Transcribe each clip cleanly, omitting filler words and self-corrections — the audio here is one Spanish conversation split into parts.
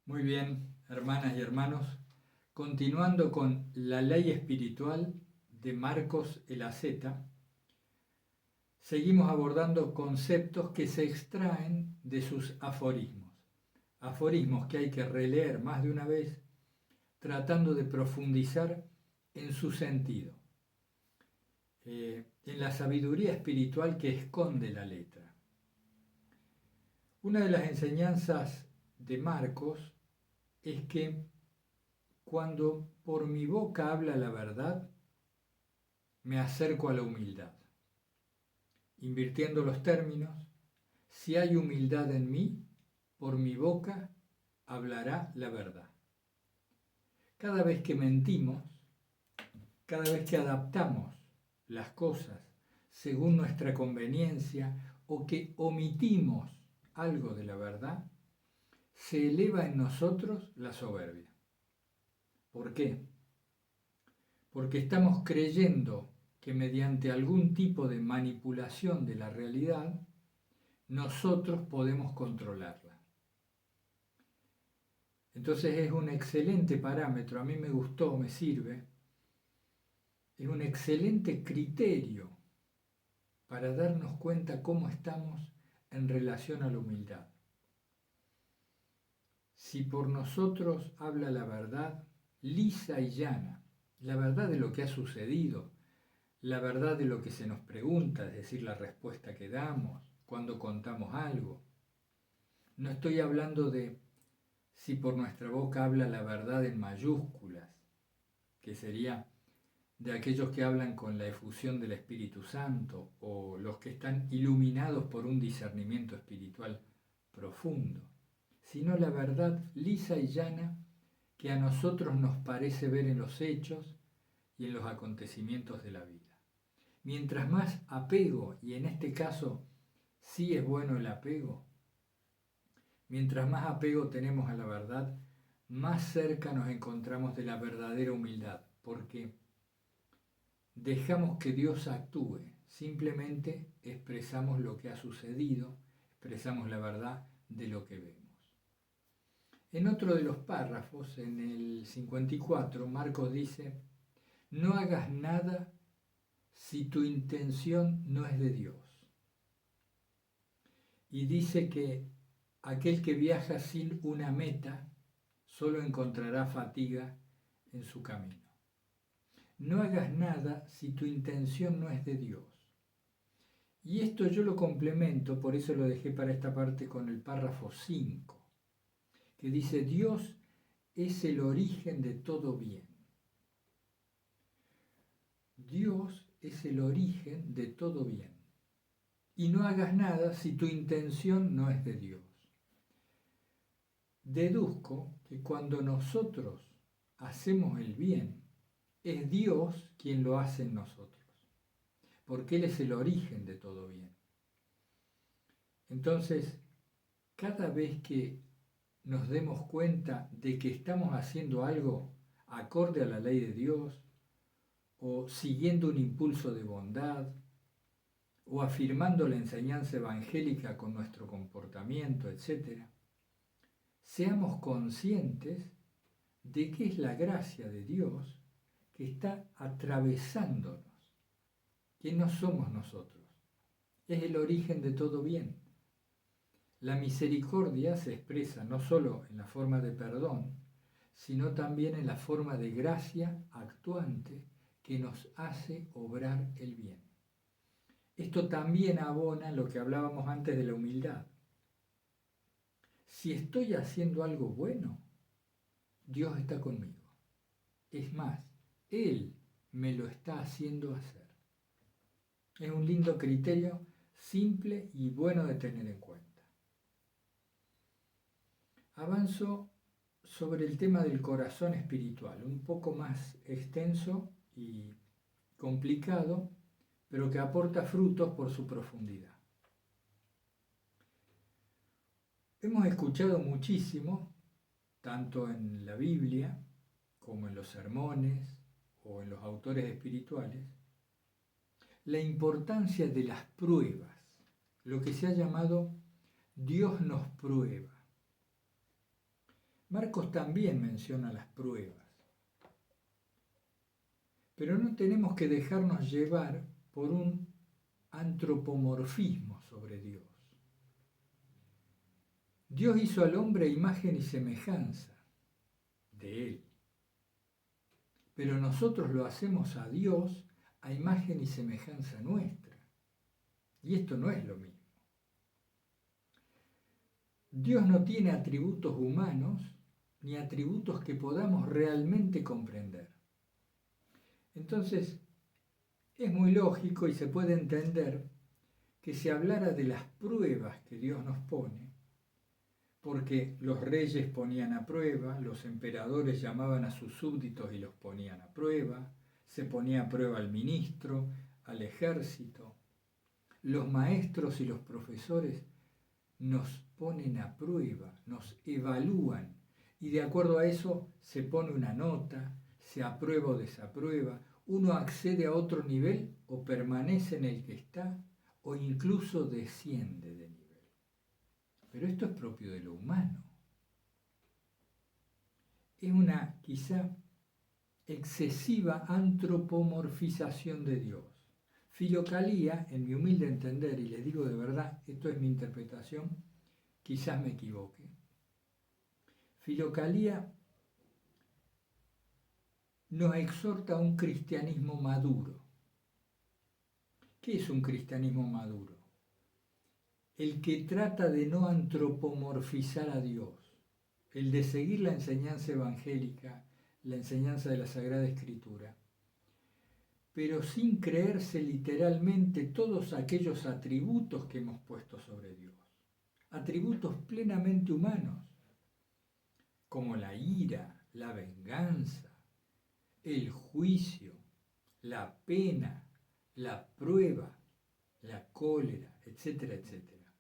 Muy bien, hermanas y hermanos, continuando con la ley espiritual de Marcos Elaceta, seguimos abordando conceptos que se extraen de sus aforismos. Aforismos que hay que releer más de una vez, tratando de profundizar en su sentido, en la sabiduría espiritual que esconde la letra. Una de las enseñanzas de Marcos es que cuando por mi boca habla la verdad, me acerco a la humildad. Invirtiendo los términos, si hay humildad en mí, por mi boca hablará la verdad. Cada vez que mentimos, cada vez que adaptamos las cosas según nuestra conveniencia o que omitimos algo de la verdad, se eleva en nosotros la soberbia. ¿Por qué? Porque estamos creyendo que mediante algún tipo de manipulación de la realidad, nosotros podemos controlarla. Entonces es un excelente parámetro, a mí me gustó, me sirve, es un excelente criterio para darnos cuenta cómo estamos en relación a la humildad. Si por nosotros habla la verdad, lisa y llana, la verdad de lo que ha sucedido, la verdad de lo que se nos pregunta, es decir, la respuesta que damos cuando contamos algo. No estoy hablando de si por nuestra boca habla la verdad en mayúsculas, que sería de aquellos que hablan con la efusión del Espíritu Santo o los que están iluminados por un discernimiento espiritual profundo, sino la verdad lisa y llana que a nosotros nos parece ver en los hechos y en los acontecimientos de la vida. Mientras más apego, y en este caso sí es bueno el apego, mientras más apego tenemos a la verdad, más cerca nos encontramos de la verdadera humildad, porque dejamos que Dios actúe, simplemente expresamos lo que ha sucedido, expresamos la verdad de lo que vemos. En otro de los párrafos, en el 54, Marcos dice, no hagas nada si tu intención no es de Dios. Y dice que aquel que viaja sin una meta solo encontrará fatiga en su camino. No hagas nada si tu intención no es de Dios. Y esto yo lo complemento, por eso lo dejé para esta parte con el párrafo 5, que dice, Dios es el origen de todo bien. Dios es el origen de todo bien. Y no hagas nada si tu intención no es de Dios. Deduzco que cuando nosotros hacemos el bien, es Dios quien lo hace en nosotros, porque Él es el origen de todo bien. Entonces, cada vez que nos demos cuenta de que estamos haciendo algo acorde a la ley de Dios, o siguiendo un impulso de bondad, o afirmando la enseñanza evangélica con nuestro comportamiento, etc., seamos conscientes de que es la gracia de Dios que está atravesándonos, que no somos nosotros. Es el origen de todo bien. La misericordia se expresa no solo en la forma de perdón, sino también en la forma de gracia actuante que nos hace obrar el bien. Esto también abona lo que hablábamos antes de la humildad. Si estoy haciendo algo bueno, Dios está conmigo. Es más, Él me lo está haciendo hacer. Es un lindo criterio, simple y bueno de tener en cuenta. Avanzo sobre el tema del corazón espiritual, un poco más extenso y complicado, pero que aporta frutos por su profundidad. Hemos escuchado muchísimo, tanto en la Biblia como en los sermones o en los autores espirituales, la importancia de las pruebas, lo que se ha llamado Dios nos prueba. Marcos también menciona las pruebas, pero no tenemos que dejarnos llevar por un antropomorfismo sobre Dios. Dios hizo al hombre a imagen y semejanza de Él, pero nosotros lo hacemos a Dios a imagen y semejanza nuestra. Y esto no es lo mismo. Dios no tiene atributos humanos ni atributos que podamos realmente comprender. Entonces, es muy lógico y se puede entender que se hablara de las pruebas que Dios nos pone, porque los reyes ponían a prueba, los emperadores llamaban a sus súbditos y los ponían a prueba, se ponía a prueba al ministro, al ejército. Los maestros y los profesores nos ponen a prueba, nos evalúan y de acuerdo a eso se pone una nota, se aprueba o desaprueba, uno accede a otro nivel o permanece en el que está o incluso desciende de nivel. Pero esto es propio de lo humano. Es una quizá excesiva antropomorfización de Dios. Filocalía, en mi humilde entender, y les digo de verdad, esto es mi interpretación, quizás me equivoque. Filocalía nos exhorta a un cristianismo maduro. ¿Qué es un cristianismo maduro? El que trata de no antropomorfizar a Dios, el de seguir la enseñanza evangélica, la enseñanza de la Sagrada Escritura, pero sin creerse literalmente todos aquellos atributos que hemos puesto sobre Dios, atributos plenamente humanos, como la ira, la venganza, el juicio, la pena, la prueba, la cólera, etcétera, etcétera.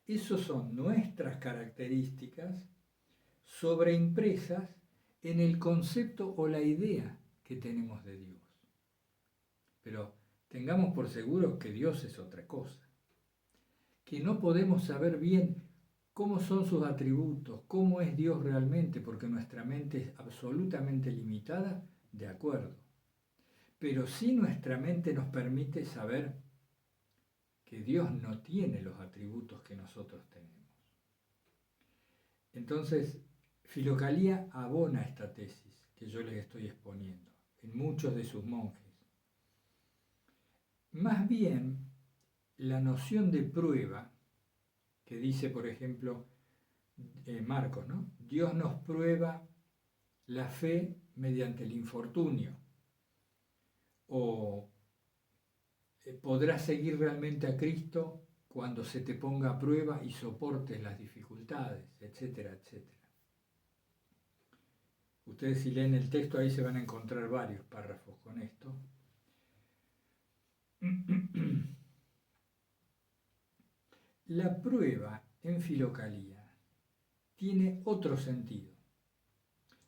Esas son nuestras características sobreimpresas en el concepto o la idea que tenemos de Dios. Pero tengamos por seguro que Dios es otra cosa, que no podemos saber bien cómo son sus atributos, cómo es Dios realmente, porque nuestra mente es absolutamente limitada, de acuerdo. Pero sí nuestra mente nos permite saber que Dios no tiene los atributos que nosotros tenemos. Entonces, Filocalía abona esta tesis que yo les estoy exponiendo en muchos de sus monjes. Más bien, la noción de prueba, que dice, por ejemplo, Marcos, ¿no? Dios nos prueba la fe mediante el infortunio. O podrás seguir realmente a Cristo cuando se te ponga a prueba y soportes las dificultades, etcétera, etcétera. Ustedes si leen el texto ahí se van a encontrar varios párrafos con esto. La prueba en Filocalía tiene otro sentido.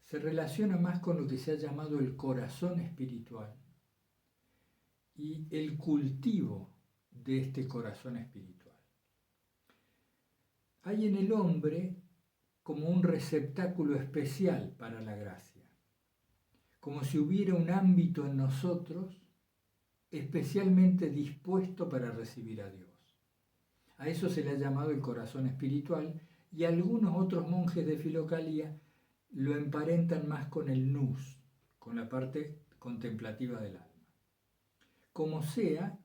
Se relaciona más con lo que se ha llamado el corazón espiritual y el cultivo de este corazón espiritual. Hay en el hombre como un receptáculo especial para la gracia, como si hubiera un ámbito en nosotros especialmente dispuesto para recibir a Dios. A eso se le ha llamado el corazón espiritual y algunos otros monjes de Filocalía lo emparentan más con el nous, con la parte contemplativa del alma. Como sea,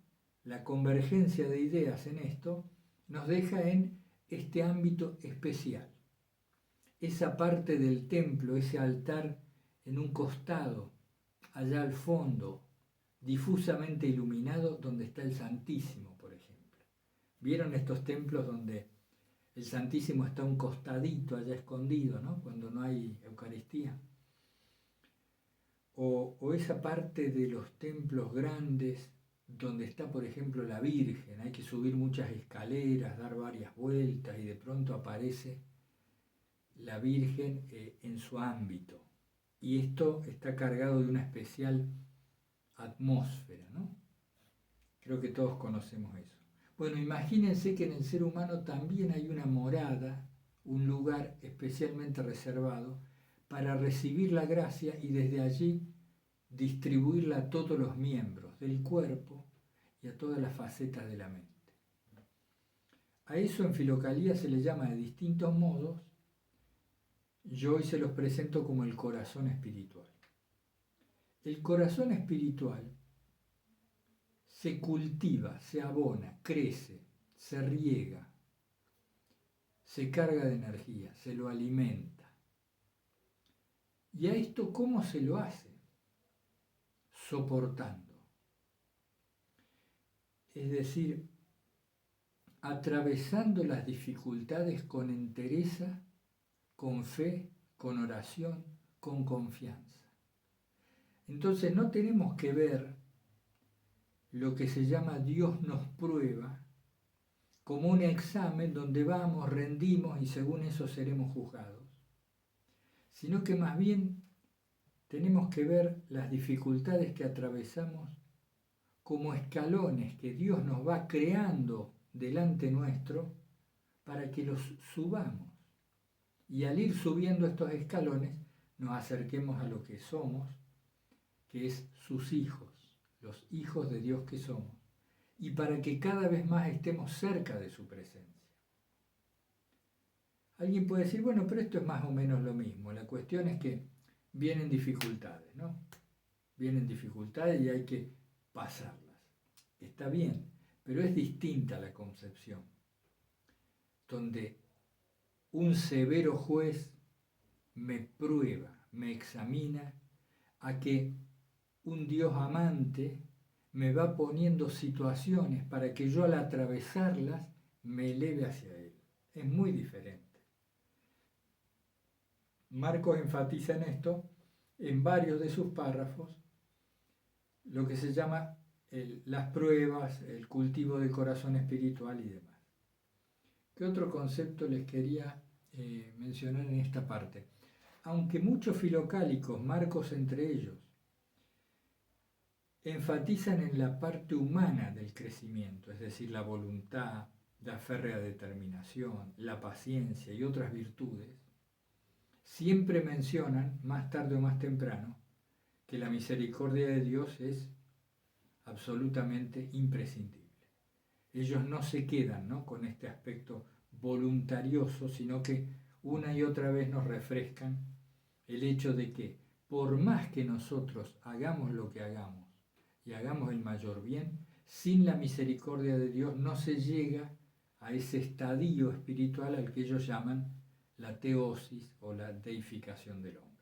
la convergencia de ideas en esto nos deja en este ámbito especial. Esa parte del templo, ese altar en un costado, allá al fondo, difusamente iluminado, donde está el Santísimo, por ejemplo. ¿Vieron estos templos donde el Santísimo está un costadito allá escondido, ¿no? Cuando no hay Eucaristía? O esa parte de los templos grandes donde está, por ejemplo, la Virgen. Hay que subir muchas escaleras, dar varias vueltas y de pronto aparece la Virgen en su ámbito. Y esto está cargado de una especial atmósfera, ¿no? Creo que todos conocemos eso. Bueno, imagínense que en el ser humano también hay una morada, un lugar especialmente reservado para recibir la gracia y desde allí distribuirla a todos los miembros del cuerpo y a todas las facetas de la mente. A eso en Filocalía se le llama de distintos modos. Yo hoy se los presento como el corazón espiritual. El corazón espiritual se cultiva, se abona, crece, se riega, se carga de energía, se lo alimenta. ¿Y a esto cómo se lo hace? Soportando. Es decir, atravesando las dificultades con entereza, con fe, con oración, con confianza. Entonces no tenemos que ver lo que se llama Dios nos prueba como un examen donde vamos, rendimos y según eso seremos juzgados, sino que más bien tenemos que ver las dificultades que atravesamos como escalones que Dios nos va creando delante nuestro para que los subamos. Y al ir subiendo estos escalones nos acerquemos a lo que somos, que es sus hijos, los hijos de Dios que somos, y para que cada vez más estemos cerca de su presencia. Alguien puede decir, bueno, pero esto es más o menos lo mismo. La cuestión es que vienen dificultades, ¿no? Vienen dificultades y hay que pasarlas. Está bien, pero es distinta la concepción, donde un severo juez me prueba, me examina, a que un Dios amante me va poniendo situaciones para que yo al atravesarlas me eleve hacia Él. Es muy diferente. Marcos enfatiza en esto, en varios de sus párrafos, lo que se llama las pruebas, el cultivo del corazón espiritual y demás. ¿Qué otro concepto les quería mencionar en esta parte? Aunque muchos filocálicos, Marcos entre ellos, enfatizan en la parte humana del crecimiento, es decir, la voluntad, la férrea determinación, la paciencia y otras virtudes, siempre mencionan, más tarde o más temprano, que la misericordia de Dios es absolutamente imprescindible. Ellos no se quedan, ¿no?, con este aspecto voluntarioso, sino que una y otra vez nos refrescan el hecho de que por más que nosotros hagamos lo que hagamos y hagamos el mayor bien, sin la misericordia de Dios no se llega a ese estadio espiritual al que ellos llaman la teosis o la deificación del hombre.